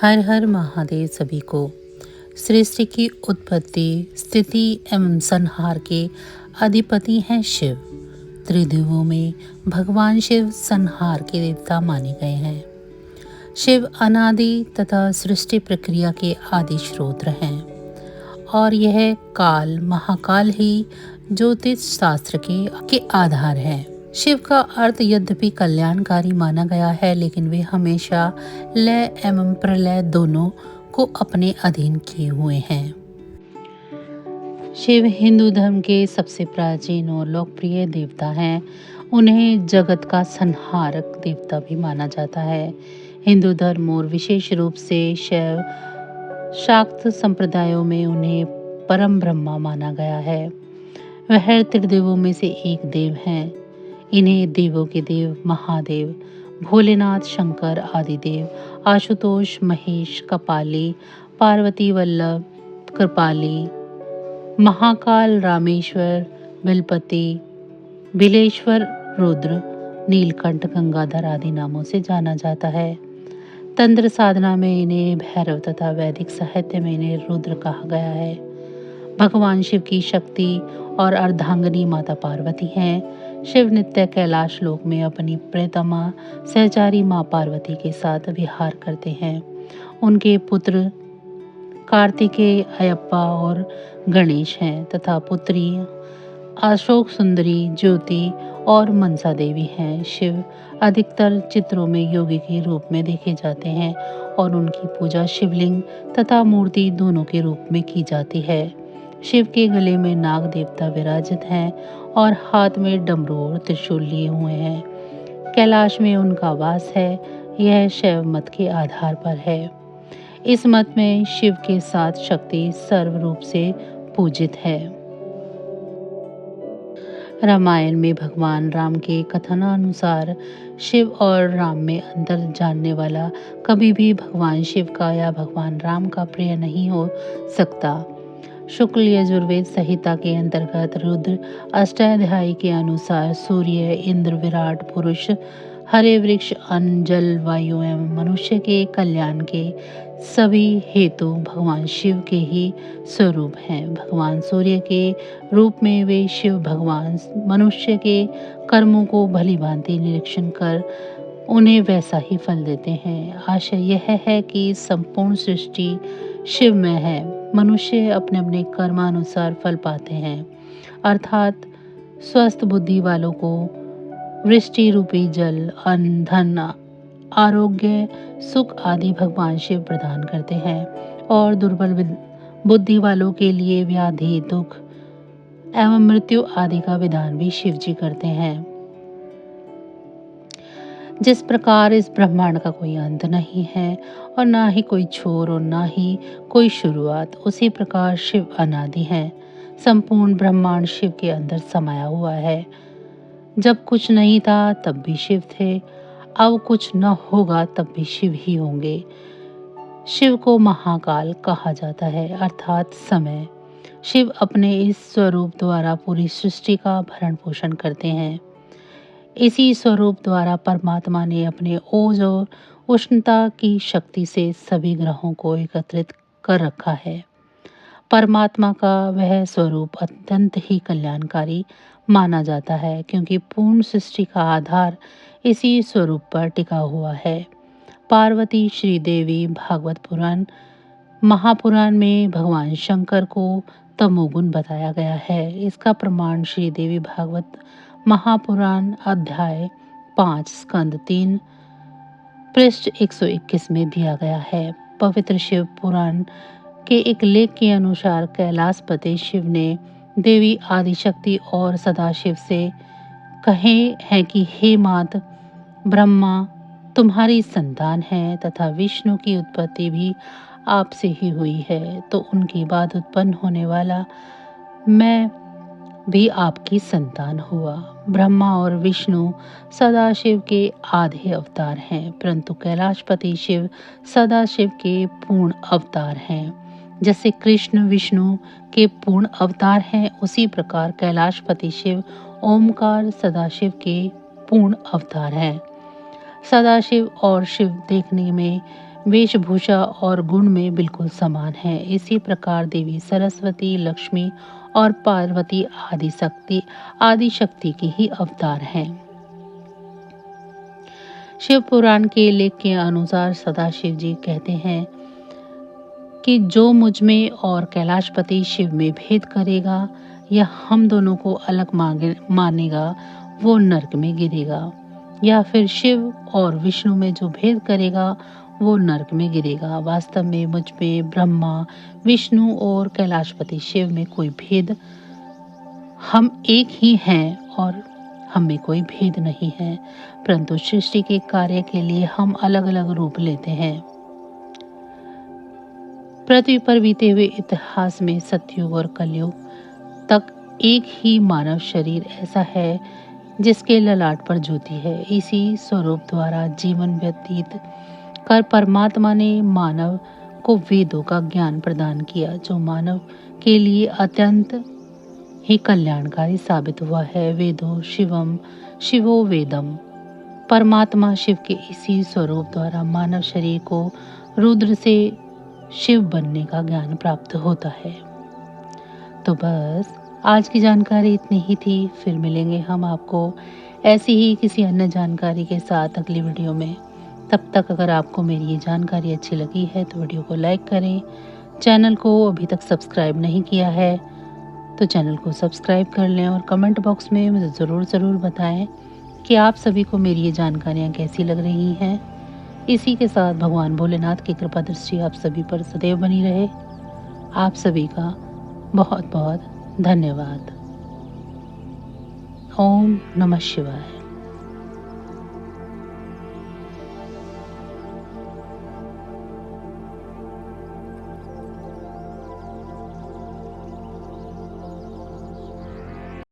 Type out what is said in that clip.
हर हर महादेव सभी को। सृष्टि की उत्पत्ति, स्थिति एवं संहार के अधिपति हैं शिव। त्रिदेवों में भगवान शिव संहार के देवता माने गए हैं। शिव अनादि तथा सृष्टि प्रक्रिया के आदि स्रोत हैं और यह काल महाकाल ही ज्योतिष शास्त्र के आधार है। शिव का अर्थ यद्यपि कल्याणकारी माना गया है, लेकिन वे हमेशा लय एवं प्रलय दोनों को अपने अधीन किए हुए हैं। शिव हिंदू धर्म के सबसे प्राचीन और लोकप्रिय देवता हैं। उन्हें जगत का संहारक देवता भी माना जाता है। हिंदू धर्म और विशेष रूप से शैव शाक्त संप्रदायों में उन्हें परम ब्रह्मा माना गया है। वह त्रिदेवों में से एक देव हैं। इन्हें देवों के देव महादेव, भोलेनाथ, शंकर, आदिदेव, आशुतोष, महेश, कपाली, पार्वती वल्लभ, कृपाली, महाकाल, रामेश्वर, बिलपति, बिलेश्वर, रुद्र, नीलकंठ, गंगाधर आदि नामों से जाना जाता है। तंत्र साधना में इन्हें भैरव तथा वैदिक साहित्य में इन्हें रुद्र कहा गया है। भगवान शिव की शक्ति और अर्धांगिनी माता पार्वती हैं। शिव नित्य कैलाश लोक में अपनी प्रियतमा सहचारी मां पार्वती के साथ विहार करते हैं। उनके पुत्र कार्तिकेय, अयप्पा और गणेश हैं तथा पुत्री अशोक सुंदरी, ज्योति और मनसा देवी हैं। शिव अधिकतर चित्रों में योगी के रूप में देखे जाते हैं और उनकी पूजा शिवलिंग तथा मूर्ति दोनों के रूप में की जाती है। शिव के गले में नाग देवता विराजित हैं और हाथ में डमरू और त्रिशूल लिए हुए हैं। कैलाश में उनका वास है। यह शैव मत के आधार पर है। इस मत में शिव के साथ शक्ति सर्व रूप से पूजित है। रामायण में भगवान राम के कथनानुसार शिव और राम में अंतर जानने वाला कभी भी भगवान शिव का या भगवान राम का प्रिय नहीं हो सकता। शुक्ल यजुर्वेद संहिता के अंतर्गत रुद्र अष्टाध्यायी के अनुसार सूर्य, इंद्र, विराट पुरुष, हरे वृक्ष, अन्न, जल, वायु एवं मनुष्य के कल्याण के सभी हेतु भगवान शिव के ही स्वरूप हैं। भगवान सूर्य के रूप में वे शिव भगवान मनुष्य के कर्मों को भली भांति निरीक्षण कर उन्हें वैसा ही फल देते हैं। आशय यह है कि संपूर्ण सृष्टि शिवमय है। मनुष्य अपने अपने कर्मानुसार फल पाते हैं, अर्थात स्वस्थ बुद्धि वालों को वृष्टि रूपी जल, अन्न, धन, आरोग्य, सुख आदि भगवान शिव प्रदान करते हैं और दुर्बल बुद्धि वालों के लिए व्याधि, दुख एवं मृत्यु आदि का विधान भी शिव जी करते हैं। जिस प्रकार इस ब्रह्मांड का कोई अंत नहीं है और ना ही कोई छोर और ना ही कोई शुरुआत, उसी प्रकार शिव अनादि है। संपूर्ण ब्रह्मांड शिव के अंदर समाया हुआ है। जब कुछ नहीं था तब भी शिव थे, अब कुछ न होगा तब भी शिव ही होंगे। शिव को महाकाल कहा जाता है, अर्थात समय। शिव अपने इस स्वरूप द्वारा पूरी सृष्टि का भरण पोषण करते हैं। इसी स्वरूप द्वारा परमात्मा ने अपने ओज और उष्णता की शक्ति से सभी ग्रहों को एकत्रित कर रखा है। परमात्मा का वह स्वरूप अत्यंत ही कल्याणकारी माना जाता है, क्योंकि पूर्ण सृष्टि का आधार इसी स्वरूप पर टिका हुआ है। पार्वती श्रीदेवी भागवत पुराण महापुराण में भगवान शंकर को तमोगुण बताया गया है। इसका प्रमाण श्रीदेवी भागवत महापुराण अध्याय 5 स्कंद 3 पृष्ठ 121 में दिया गया है। पवित्र शिव पुराण के एक लेख के अनुसार कैलाशपति शिव ने देवी आदिशक्ति और सदाशिव से कहे हैं कि हे मात, ब्रह्मा तुम्हारी संतान है तथा विष्णु की उत्पत्ति भी आपसे ही हुई है, तो उनके बाद उत्पन्न होने वाला मैं भी आपकी संतान हुआ। ब्रह्मा और विष्णु सदाशिव के आधे अवतार हैं, परंतु कैलाशपति शिव सदाशिव के पूर्ण अवतार हैं। जैसे कृष्ण विष्णु के पूर्ण अवतार हैं, उसी प्रकार कैलाशपति शिव ओमकार सदाशिव के पूर्ण अवतार हैं। सदाशिव और शिव देखने में वेशभूषा और गुण में बिल्कुल समान है। इसी प्रकार देवी सरस्वती, लक्ष्मी और पार्वती आदि शक्ति की ही अवतार हैं। शिव पुराण के लेख के अनुसार सदाशिव जी कहते हैं कि जो मुझ में और कैलाशपति शिव में भेद करेगा या हम दोनों को अलग मानेगा वो नरक में गिरेगा, या फिर शिव और विष्णु में जो भेद करेगा वो नरक में गिरेगा। वास्तव में मुझ में ब्रह्मा, विष्णु और कैलाशपति शिव में कोई भेद, हम एक ही हैं और हम में कोई भेद नहीं है, परंतु सृष्टि के कार्य के लिए हम अलग अलग रूप लेते हैं। पृथ्वी पर बीते हुए इतिहास में सतयुग और कलयुग तक एक ही मानव शरीर ऐसा है जिसके ललाट पर ज्योति है। इसी स्वरूप द्वारा जीवन व्यतीत कर परमात्मा ने मानव को वेदों का ज्ञान प्रदान किया, जो मानव के लिए अत्यंत ही कल्याणकारी साबित हुआ है। वेदो शिवम, शिवो वेदम। परमात्मा शिव के इसी स्वरूप द्वारा मानव शरीर को रुद्र से शिव बनने का ज्ञान प्राप्त होता है। तो बस आज की जानकारी इतनी ही थी। फिर मिलेंगे हम आपको ऐसी ही किसी अन्य जानकारी के साथ अगली वीडियो में। तब तक अगर आपको मेरी ये जानकारी अच्छी लगी है तो वीडियो को लाइक करें। चैनल को अभी तक सब्सक्राइब नहीं किया है तो चैनल को सब्सक्राइब कर लें और कमेंट बॉक्स में मुझे ज़रूर बताएं कि आप सभी को मेरी ये जानकारियाँ कैसी लग रही हैं। इसी के साथ भगवान भोलेनाथ की कृपा दृष्टि आप सभी पर सदैव बनी रहे। आप सभी का बहुत बहुत धन्यवाद। ओम नमः शिवाय।